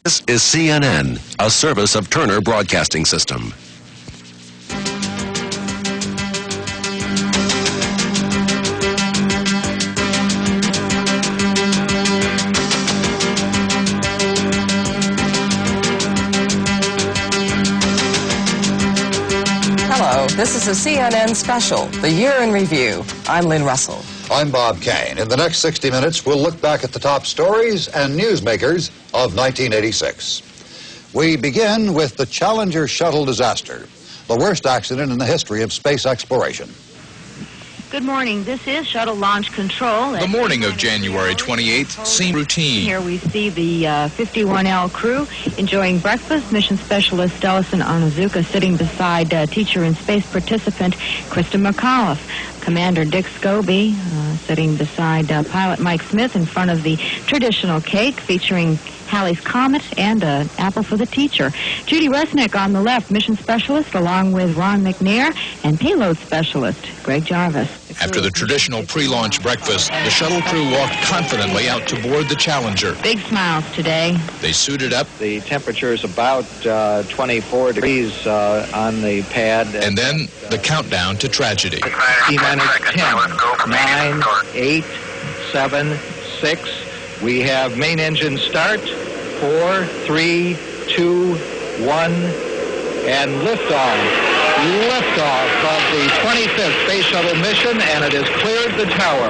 This is CNN, a service of Turner Broadcasting System. Hello, this is a CNN special, The Year in Review. I'm Lynn Russell. I'm Bob Kane. In the next 60 minutes, we'll look back at the top stories and newsmakers of 1986. We begin with the Challenger shuttle disaster, the worst accident in the history of space exploration. Good morning. This is Shuttle Launch Control. The morning of January 28th seemed routine. Here we see the 51L crew enjoying breakfast. Mission Specialist Ellison Onizuka sitting beside teacher and space participant Krista McAuliffe. Commander Dick Scobie sitting beside pilot Mike Smith in front of the traditional cake featuring Halley's Comet and an apple for the teacher. Judy Resnick on the left, mission specialist, along with Ron McNair and payload specialist Greg Jarvis. After the traditional pre-launch breakfast, the shuttle crew walked confidently out to board the Challenger. Big smiles today. They suited up. The temperature is about 24 degrees on the pad. And then the countdown to tragedy. T-minus 10, 9, 8, 7, 6. We have main engine start. 4, 3, 2, 1, and liftoff. Liftoff of the 25th Space Shuttle mission, and it has cleared the tower.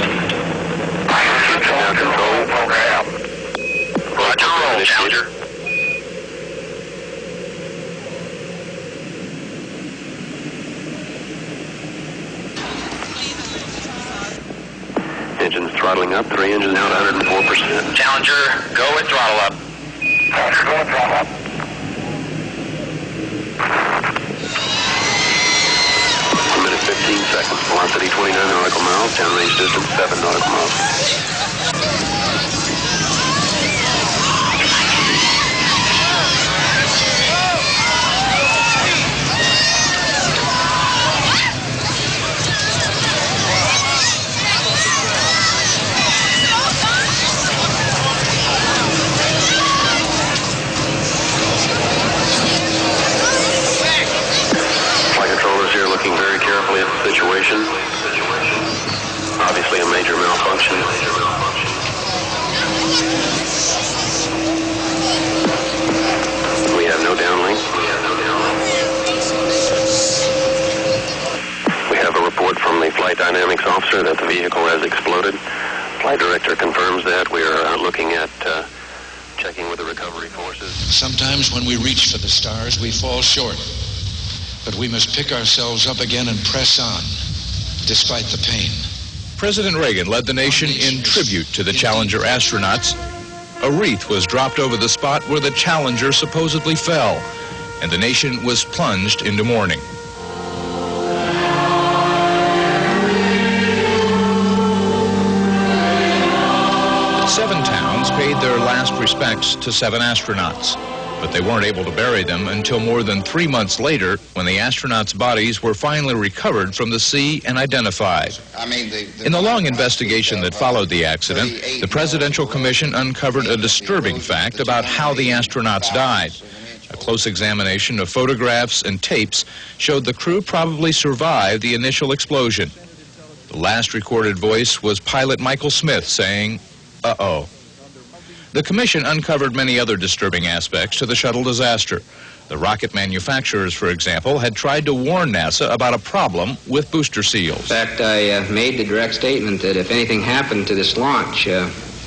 Control program. Roger, roll, Challenger. Engines throttling up. 3 engines now at 104%. Challenger, go with throttle up. Challenger, go with throttle up. Minute 15 seconds. Velocity 29 nautical miles. Downrange distance 7 nautical miles. Looking very carefully at the situation. Obviously a major malfunction. We have no downlink. We have a report from the flight dynamics officer that the vehicle has exploded. Flight director confirms that. We are looking at checking with the recovery forces. Sometimes when we reach for the stars, we fall short. But we must pick ourselves up again and press on, despite the pain. President Reagan led the nation in tribute to the Challenger astronauts. A wreath was dropped over the spot where the Challenger supposedly fell, and the nation was plunged into mourning. Seven towns paid their last respects to 7 astronauts. But they weren't able to bury them until more than 3 months later, when the astronauts' bodies were finally recovered from the sea and identified. In the long investigation that followed the accident, the Presidential Commission uncovered a disturbing fact about how the astronauts died. A close examination of photographs and tapes showed the crew probably survived the initial explosion. The last recorded voice was pilot Michael Smith saying, "Uh-oh." The commission uncovered many other disturbing aspects to the shuttle disaster. The rocket manufacturers, for example, had tried to warn NASA about a problem with booster seals. In fact, I made the direct statement that if anything happened to this launch,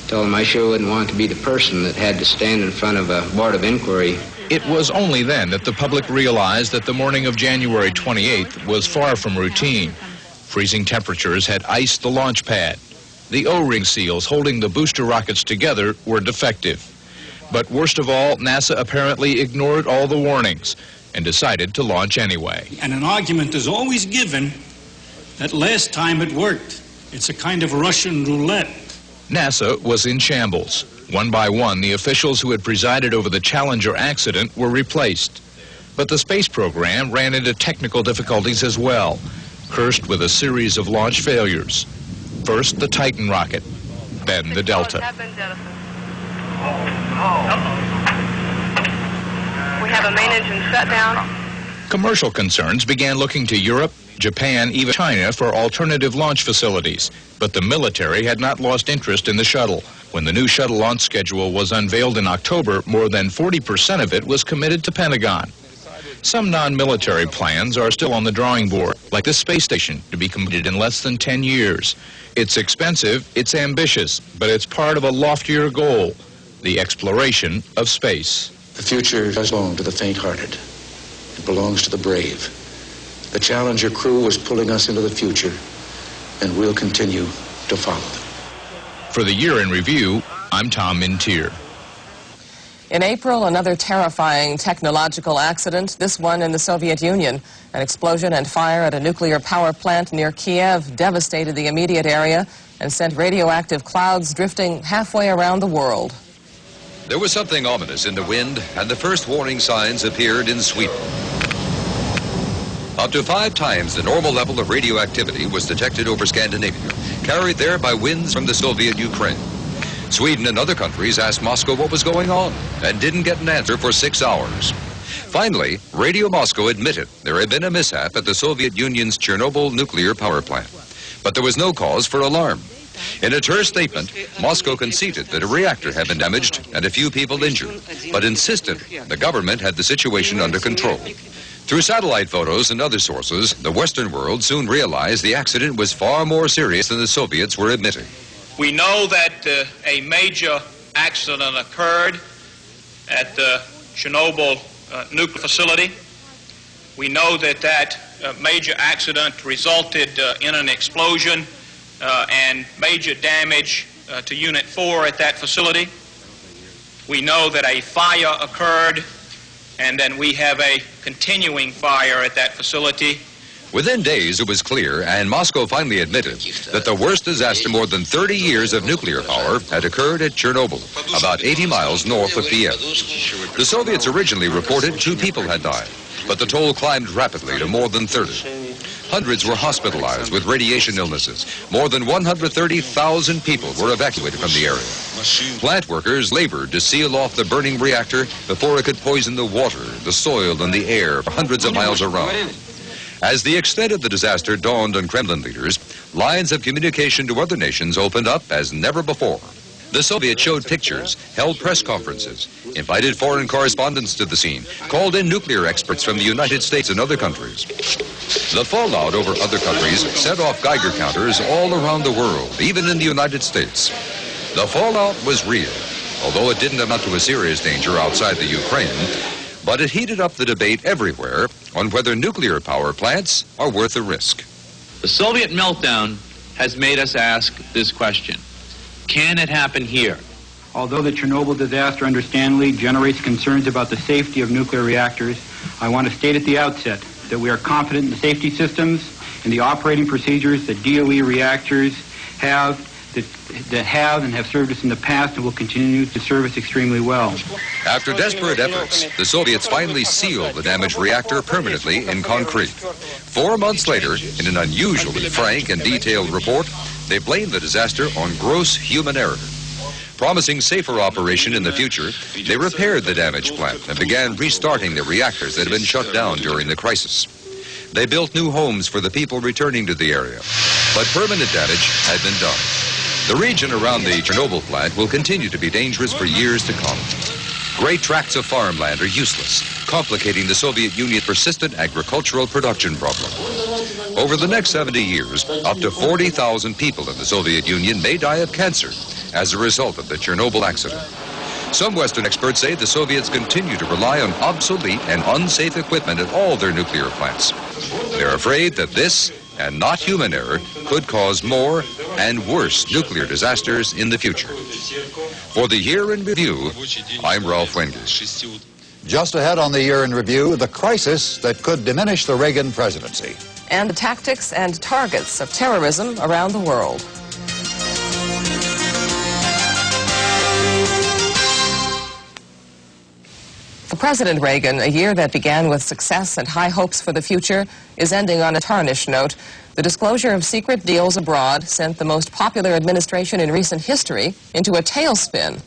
told them I sure wouldn't want to be the person that had to stand in front of a board of inquiry. It was only then that the public realized that the morning of January 28th was far from routine. Freezing temperatures had iced the launch pad. The O-ring seals holding the booster rockets together were defective. But worst of all, NASA apparently ignored all the warnings and decided to launch anyway. And an argument is always given that last time it worked. It's a kind of Russian roulette. NASA was in shambles. One by one, the officials who had presided over the Challenger accident were replaced. But the space program ran into technical difficulties as well, cursed with a series of launch failures. First, the Titan rocket, then the Delta. main engine shutdown. Commercial concerns began looking to Europe, Japan, even China for alternative launch facilities. But the military had not lost interest in the shuttle. When the new shuttle launch schedule was unveiled in October, more than 40% of it was committed to Pentagon. Some non-military plans are still on the drawing board, like this space station, to be completed in less than 10 years. It's expensive, it's ambitious, but it's part of a loftier goal, the exploration of space. The future does belong to the faint-hearted. It belongs to the brave. The Challenger crew was pulling us into the future, and we'll continue to follow them. For the Year in Review, I'm Tom Mintier. In April, another terrifying technological accident, this one in the Soviet Union. An explosion and fire at a nuclear power plant near Kiev devastated the immediate area and sent radioactive clouds drifting halfway around the world. There was something ominous in the wind, and the first warning signs appeared in Sweden. Up to 5 times the normal level of radioactivity was detected over Scandinavia, carried there by winds from the Soviet Ukraine. Sweden and other countries asked Moscow what was going on and didn't get an answer for 6 hours. Finally, Radio Moscow admitted there had been a mishap at the Soviet Union's Chernobyl nuclear power plant. But there was no cause for alarm. In a terse statement, Moscow conceded that a reactor had been damaged and a few people injured, but insisted the government had the situation under control. Through satellite photos and other sources, the Western world soon realized the accident was far more serious than the Soviets were admitting. We know that a major accident occurred at the Chernobyl nuclear facility. We know that that major accident resulted in an explosion and major damage to Unit 4 at that facility. We know that a fire occurred, and then we have a continuing fire at that facility. Within days, it was clear, and Moscow finally admitted, that the worst disaster in more than 30 years of nuclear power had occurred at Chernobyl, about 80 miles north of Kiev. The Soviets originally reported 2 people had died, but the toll climbed rapidly to more than 30. Hundreds were hospitalized with radiation illnesses. More than 130,000 people were evacuated from the area. Plant workers labored to seal off the burning reactor before it could poison the water, the soil, and the air for hundreds of miles around. As the extent of the disaster dawned on Kremlin leaders, lines of communication to other nations opened up as never before. The Soviets showed pictures, held press conferences, invited foreign correspondents to the scene, called in nuclear experts from the United States and other countries. The fallout over other countries set off Geiger counters all around the world, even in the United States. The fallout was real, although it didn't amount to a serious danger outside the Ukraine, but it heated up the debate everywhere on whether nuclear power plants are worth the risk. The Soviet meltdown has made us ask this question: can it happen here? Although the Chernobyl disaster understandably generates concerns about the safety of nuclear reactors, I want to state at the outset that we are confident in the safety systems and the operating procedures that DOE reactors have and have served us in the past and will continue to serve us extremely well. After desperate efforts, the Soviets finally sealed the damaged reactor permanently in concrete. 4 months later, in an unusually frank and detailed report, they blamed the disaster on gross human error. Promising safer operation in the future, they repaired the damaged plant and began restarting the reactors that had been shut down during the crisis. They built new homes for the people returning to the area, but permanent damage had been done. The region around the Chernobyl plant will continue to be dangerous for years to come. Great tracts of farmland are useless, complicating the Soviet Union's persistent agricultural production problem. Over the next 70 years, up to 40,000 people in the Soviet Union may die of cancer as a result of the Chernobyl accident. Some Western experts say the Soviets continue to rely on obsolete and unsafe equipment at all their nuclear plants. They're afraid that this, and not human error, could cause more and worse nuclear disasters in the future. For the Year in Review, I'm Ralph Wengers. Just ahead on the Year in Review, the crisis that could diminish the Reagan presidency. And the tactics and targets of terrorism around the world. For President Reagan, a year that began with success and high hopes for the future is ending on a tarnished note. The disclosure of secret deals abroad sent the most popular administration in recent history into a tailspin.